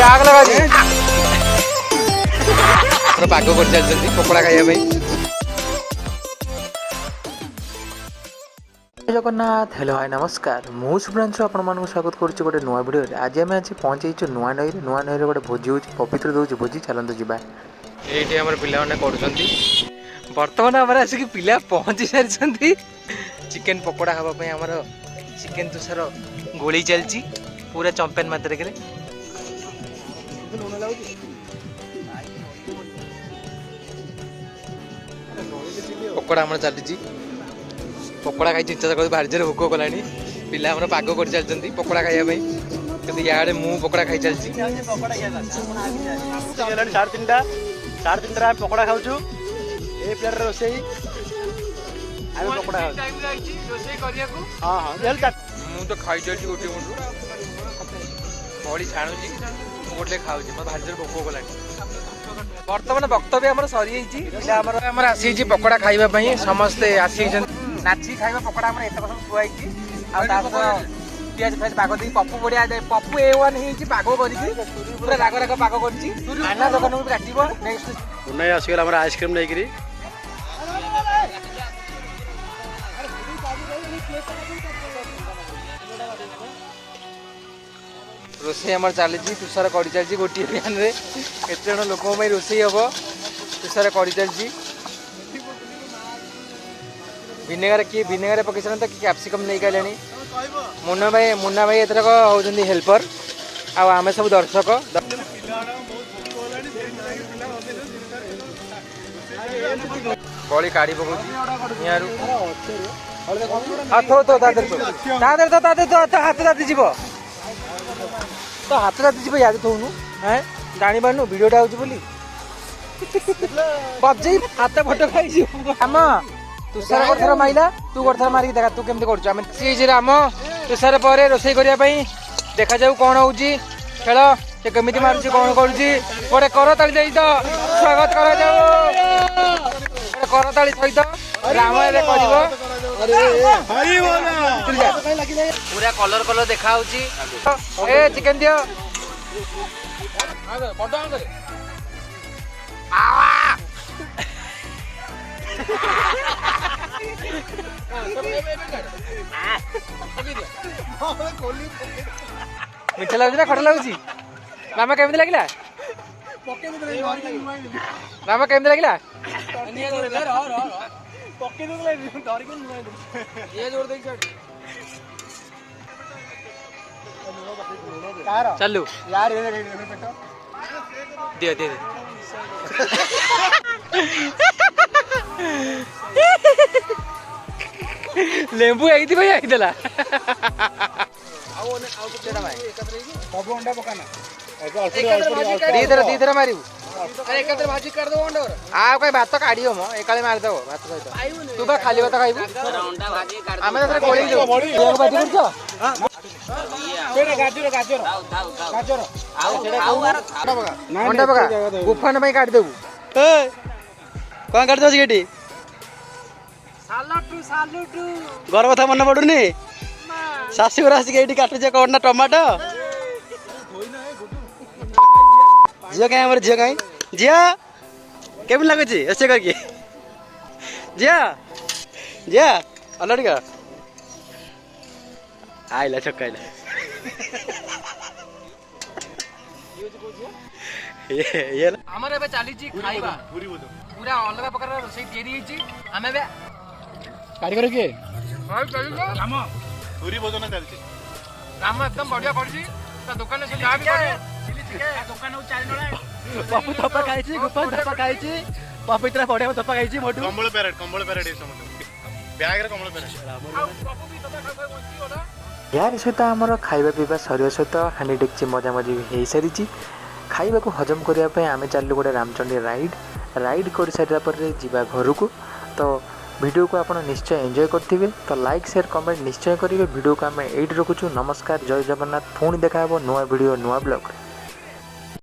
आग लगा दी पाग कर चलती पकोड़ा खाइबा जगन्नाथ हेलो हाय नमस्कार मु शुभ्रांशु आपण मानक स्वागत करुच्ची गोटे नुआ भिडियो आज आम आज पहुँचु नुआ नई गोटे भोजी होची पवित्र दौर भोजी चलते जावा ये आम पाने बर्तमान आम आसिक पिला पहुँची सारी चिकेन पकोड़ा हाँपाई आमर चिकेन तुषार गोली चलती पूरा चंपेन मात्रा के पकोड़ा आम चली पकोड़ा खाई चिंता कर भारी जोर भोक कला पिला पाग कर चलती पकोड़ा खाइबा कि इे मु पकोड़ा खाई चलती साढ़े तीन पकोड़ा खाऊ ए प्लेट रोसे पकोड़ा हाँ हाँ मु तो खाई चलती गोटे मुंडू बड़ी छाणुची गोटे खाऊँ मत भारी जोर भोक कला बर्तमान वक्तव्य आम सरी आसी पकोड़ा खाइबा समस्ते आसी नाची खाइबा पकोड़ा आम एत सब थुआई पियाज फियाज पाग दी पप्पू बढ़िया पप्पू A1 पाग कर पूरा राग राग पाग कर दुकान को काटो नेक्स्ट पुनः आसगला आइसक्रीम नहीं रोसे आम चली तुषार कर चलती गोटे फैन में एत जन लोक रोसे हम तुषार कर चलती भिनेगार किए भिनेगार पकई कि कैप्सिकम नहीं गले मुन्ना भाई एथरक होती हेल्पर आम सब दर्शक बड़ी काढ़ी पकाऊ हाथ ताती जीव तो हाथ ताती जीव याद थोनु हैं जानी पारनु वीडियोटा होची बोली बजे हाथ फोटो खाई आम तुषार गोटे माइला तू गोटे मारिक देखा तू केमती कर आम तुषार पर रोसे करने देखा जाऊ कौन हो खेल से केमी मारुची कौन कर गोटे करताली सहित स्वागत कर करताली सहित राम पूरा कलर कलर देखा ए चिकेन दियो मीठा लगुच ना खटा लगुच रामा केमती लगिला रामा केमती लगिला चलू यार दियो दे लेंबू आई आईदेला दीदर मारू आ कहीं भात काढ़ मो एक मारिदेव भात सहित तू बा खाली भात खाइबू आम गोली अंडा पका गुफान काटिदेबू कौन काट दे घर कथा मन पड़ुनी शाशुर आसिक काटुचे कौन ना टमाटो झील कहीं झील कहीं झील केमी लगुच ऐसे करके झील झील अलग आइला छक्का आमर एबे चली खाइबा पूरा अलग प्रकार रोसई तैयारी आम कारीगर किए राम पूरी भोजन चलती राम एकदम बढ़िया करछि दुकान से जहाँ भी दुकान पप्पू थप्पा खाई गोपाल थप्पा खाई पवित्रा बढ़िया थप्पा खाई मोटू कंबल पैरेट बैग रे कंबल पैरेट यार सहित आमर खाଇବା पिवा सरिया सहित हांडी डेक्ची मजा मजी हो सारी खाइबा को हजम करने आम चलू गोटे रामचंडी राइड कर सारा पर जीवा घर को तो वीडियो को आप निश्चय एंजॉय करेंगे तो लाइक शेयर कमेंट निश्चय करेंगे वीडियो को आम एट रखुचु नमस्कार जय जगन्नाथ पुणी देखा नुआ वीडियो नुआ ब्लॉग।